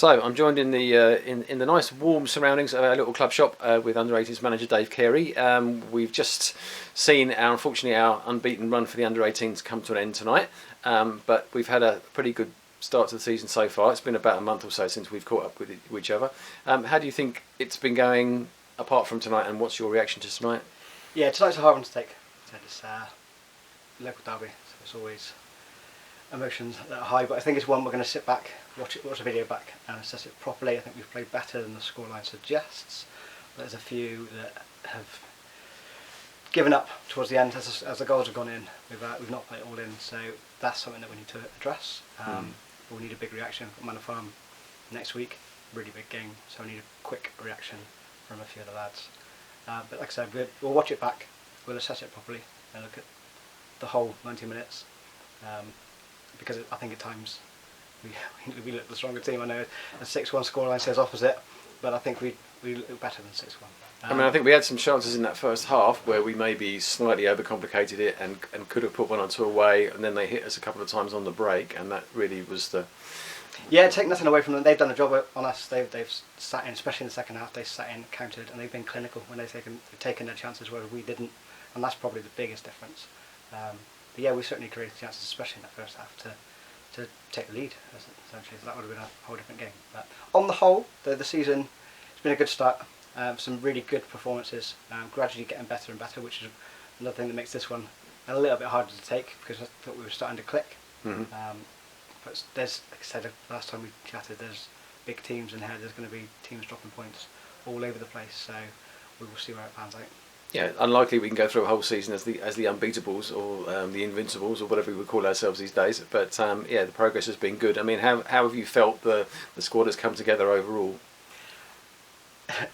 So I'm joined in the in the nice warm surroundings of our little club shop with under-18s manager Dave Carey. We've just seen unfortunately our unbeaten run for the under-18s come to an end tonight, but we've had a pretty good start to the season so far. It's been about a month or so since we've caught up with each other. How do you think it's been going apart from tonight, and what's your reaction to tonight? Yeah, tonight's a hard one to take. It's local derby, so it's always emotions that are high, but I think it's one we're going to sit back, watch the video back and assess it properly. I think we've played better than the scoreline suggests. There's a few that have given up towards the end as the goals have gone in. We've not played it all in, so that's something that we need to address. We need a big reaction from Manor Farm next week, really big game, so we need a quick reaction from a few of the lads. But like I said, we'll watch it back, we'll assess it properly and look at the whole 90 minutes. Because I think at times we look the stronger team. I know a 6-1 scoreline says opposite, but I think we look better than 6-1. I mean, I think we had some chances in that first half where we maybe slightly overcomplicated it and could have put one or two away, and then they hit us a couple of times on the break, and that really was the... Yeah, take nothing away from them. They've done a job on us. They've sat in, especially in the second half. They sat in, countered, and they've been clinical when they've taken their chances where we didn't, and that's probably the biggest difference. But yeah, we certainly created chances, especially in that first half, to take the lead, essentially. So that would have been a whole different game. But on the whole, the season, it's been a good start. Some really good performances, gradually getting better and better, which is another thing that makes this one a little bit harder to take, because I thought we were starting to click. But there's, like I said last time we chatted, there's big teams in here. There's going to be teams dropping points all over the place, so we will see where it pans out. Yeah, unlikely we can go through a whole season as the unbeatables or the invincibles or whatever we would call ourselves these days. But yeah, the progress has been good. I mean, how have you felt the squad has come together overall?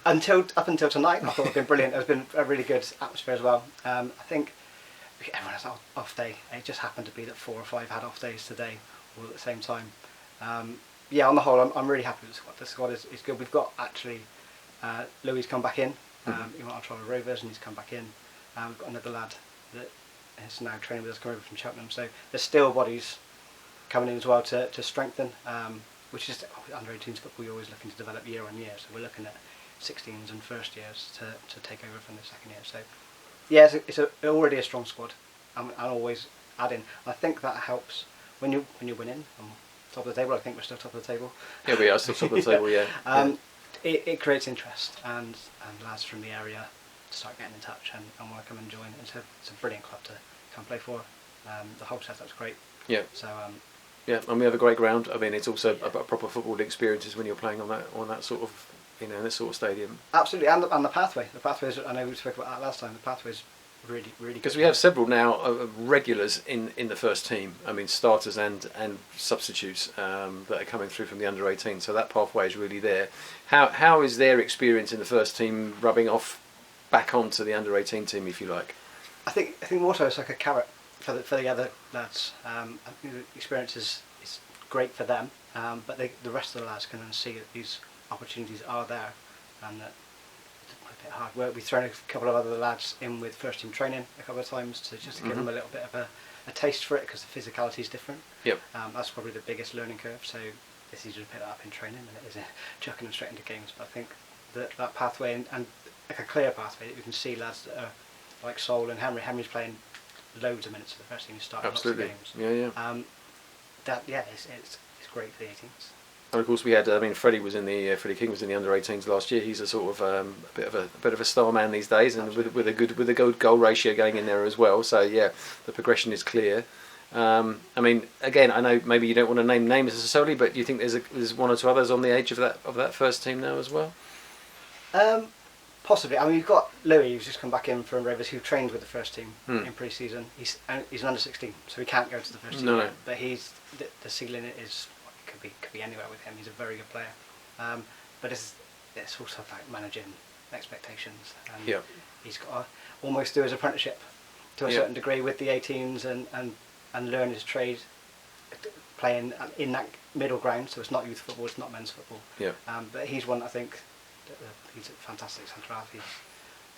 Up until tonight, I thought it's been brilliant. There's been a really good atmosphere as well. I think everyone has an off day. It just happened to be that 4 or 5 had off days today, all at the same time. Yeah, on the whole, I'm really happy with the squad. The squad is good. We've got actually Louis come back in. He went on trial with Rovers and he's come back in. We've got another lad that is now training with us, coming over from Cheltenham. So there's still bodies coming in as well to strengthen, which is under 18s football. You're always looking to develop year on year. So we're looking at 16s and first years to take over from the second year. So yeah, it's already a strong squad. I'm always adding. I think that helps when you're winning. On top of the table, I think we're still top of the table. Yeah, we are still top of the table. Yeah. It creates interest, and lads from the area start getting in touch and want to come and join. It's a brilliant club to come play for. The whole setup's great. Yeah. So yeah, and we have a great ground. I mean, it's also a proper football experiences when you're playing on that sort of, you know, this sort of stadium. Absolutely, and the pathway. The pathways. I know we spoke about that last time. The pathway's really good. Because we have several now regulars in the first team. I mean, starters and substitutes that are coming through from the under-18. So that pathway is really there. How is their experience in the first team rubbing off back onto the under-18 team, if you like? I think also it's like a carrot for the other lads. I think the experience is great for them, but the rest of the lads can then see that these opportunities are there, and that a bit hard work. We've thrown a couple of other lads in with first team training a couple of times to just give them a little bit of a taste for it, because the physicality is different. Yep. That's probably the biggest learning curve. So it's easier to pick that up in training than it is chucking them straight into games. But I think that pathway and like a clear pathway that we can see lads that are like Sol and Henry. Henry's playing loads of minutes for the first team. He's starting lots of games. Yeah. It's great for the 18s. And of course we had, Freddie King was in the under-18s last year. He's a sort of a bit of a star man these days, and with a good goal ratio going in there as well. So yeah, the progression is clear. I mean, again, I know maybe you don't want to name names necessarily, but do you think there's one or two others on the edge of that first team now as well? Possibly. I mean, you've got Louis, who's just come back in from Rovers, who trained with the first team in pre-season. He's an under-16, so he can't go to the first team. No. But the ceiling is could be anywhere with him. He's a very good player. But it's also about managing expectations. And he's got to almost do his apprenticeship to a certain degree with the 18s and learn his trade, playing in that middle ground. So it's not youth football, it's not men's football. Yeah. But he's one, I think, he's a fantastic centre half. His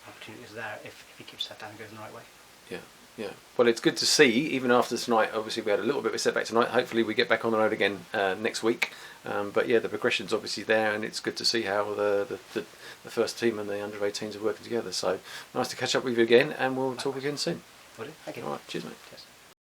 opportunity is there if he keeps that down and goes in the right way. Yeah. Yeah, well, it's good to see, even after tonight. Obviously, we had a little bit of a setback tonight. Hopefully, we get back on the road again next week. But yeah, the progression's obviously there, and it's good to see how the first team and the under-18s are working together. So nice to catch up with you again, and we'll talk again soon. Thank you. All right, cheers, mate. Cheers.